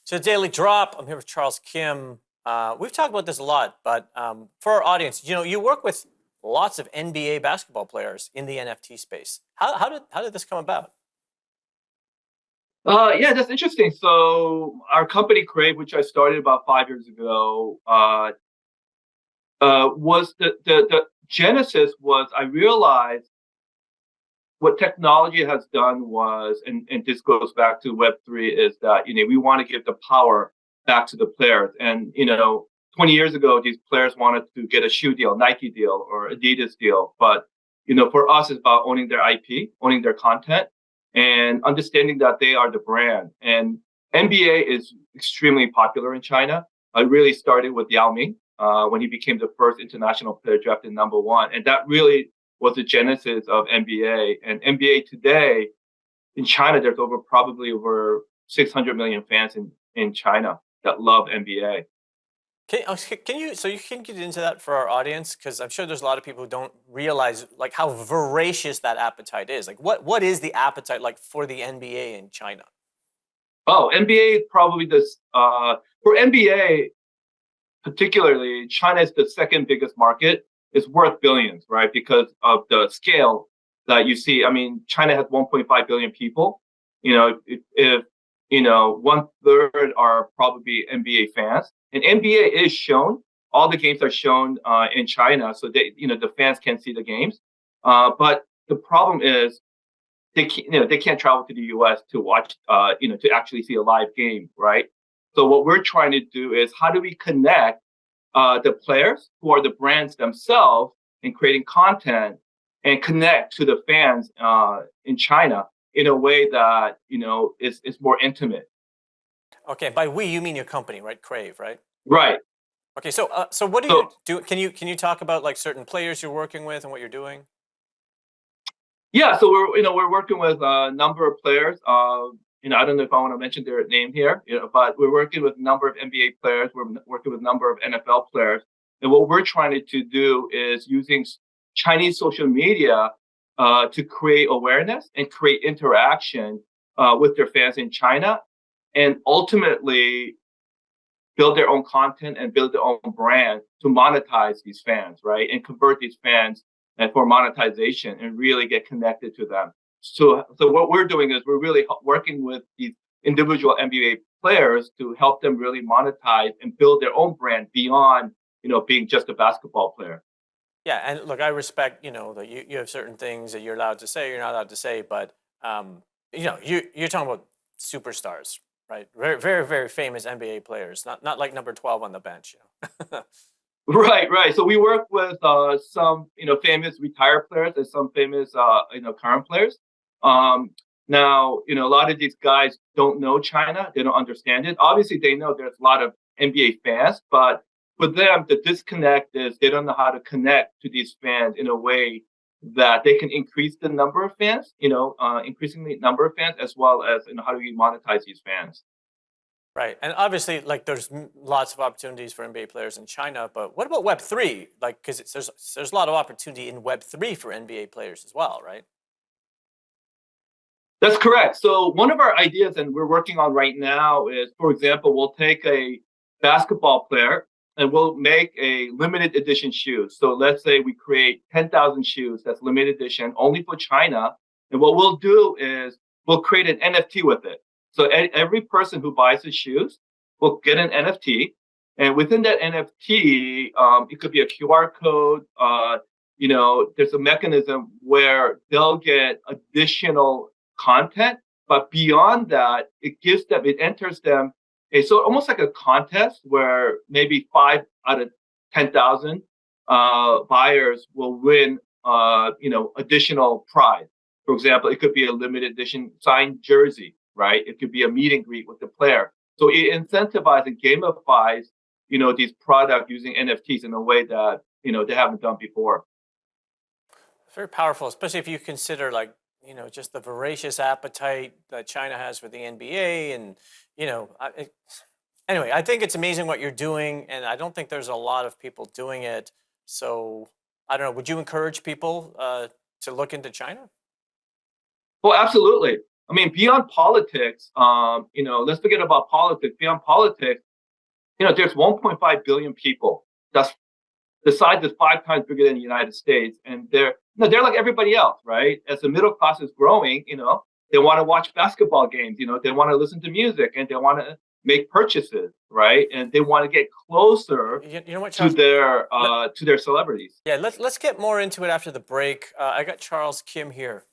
So Daily Drop, I'm here with Charles Kim. We've talked about this a lot, but for our audience, you work with lots of NBA basketball players in the NFT space. How did this come about? Yeah, that's interesting. So our company Crave, which I started about 5 years ago, was the genesis was I realized what technology has done was, and this goes back to Web3, is that we want to give the power back to the players. And 20 years ago, these players wanted to get a shoe deal, Nike deal, or Adidas deal, but for us, it's about owning their IP, owning their content, and understanding that they are the brand. And NBA is extremely popular in China. I really started with Yao Ming when he became the first international player drafted number one, and that really was the genesis of NBA. And NBA today in China, there's probably over 600 million fans in China that love NBA. So you can get into that for our audience because I'm sure there's a lot of people who don't realize like how voracious that appetite is. Like what is the appetite like for the NBA in China? Oh, NBA probably this for NBA particularly, China is the second biggest market. It's worth billions, right? Because of the scale that you see. I mean, China has 1.5 billion people. If one third are probably NBA fans, and NBA is shown. All the games are shown in China, so the fans can see the games. But the problem is they can't travel to the U.S. to watch, to actually see a live game, right? So what we're trying to do is how do we connect the players who are the brands themselves in creating content and connect to the fans in China in a way that is more intimate. Okay, by we you mean your company, right? Crave, right? Right. Okay, so what do you So do? Can you talk about like certain players you're working with and what you're doing? yeah, so we're working with a number of players. I don't know if I want to mention their name here, but we're working with a number of NBA players. We're working with a number of NFL players, and what we're trying to do is using Chinese social media to create awareness and create interaction with their fans in China, and ultimately build their own content and build their own brand to monetize these fans, right? And convert these fans and for monetization and really get connected to them. So what we're doing is we're really working with these individual NBA players to help them really monetize and build their own brand beyond, being just a basketball player. Yeah, and look, I respect, that you have certain things that you're allowed to say, you're not allowed to say, but you're talking about superstars, right? Very, very, very famous NBA players, not like number 12 on the bench. Right, right. So we work with some, famous retired players and some famous, current players. Um, Now, a lot of these guys don't know China. They don't understand it. Obviously, they know there's a lot of NBA fans, but for them, the disconnect is they don't know how to connect to these fans in a way that they can increase the number of fans, increasingly number of fans, as well as, how do we monetize these fans. Right, and obviously, like, there's lots of opportunities for NBA players in China, but what about Web3? Like, because there's a lot of opportunity in Web3 for NBA players as well, right? That's correct. So one of our ideas, and we're working on right now, is, for example, we'll take a basketball player and we'll make a limited edition shoes. So let's say we create 10,000 shoes that's limited edition only for China. And what we'll do is we'll create an NFT with it. So every person who buys the shoes will get an NFT. And within that NFT, it could be a QR code. There's a mechanism where they'll get additional content, but beyond that, it enters them so almost like a contest where maybe 5 out of 10,000 buyers will win, additional prize. For example, it could be a limited edition signed jersey, right? It could be a meet and greet with the player. So it incentivizes and gamifies, these products using NFTs in a way that, they haven't done before. Very powerful, especially if you consider like just the voracious appetite that China has for the NBA, and you know, I, anyway, I think it's amazing what you're doing, and I don't think there's a lot of people doing it. So I don't know. Would you encourage people to look into China? Well, absolutely. I mean, beyond politics, let's forget about politics. Beyond politics, there's 1.5 billion people. That's the size is 5 times bigger than the United States, and they're like everybody else, right? As the middle class is growing, they want to watch basketball games, they want to listen to music, and they want to make purchases, right? And they want to get closer You know what, to Charles? their to their celebrities. Yeah, let's get more into it after the break. I got Charles Kim here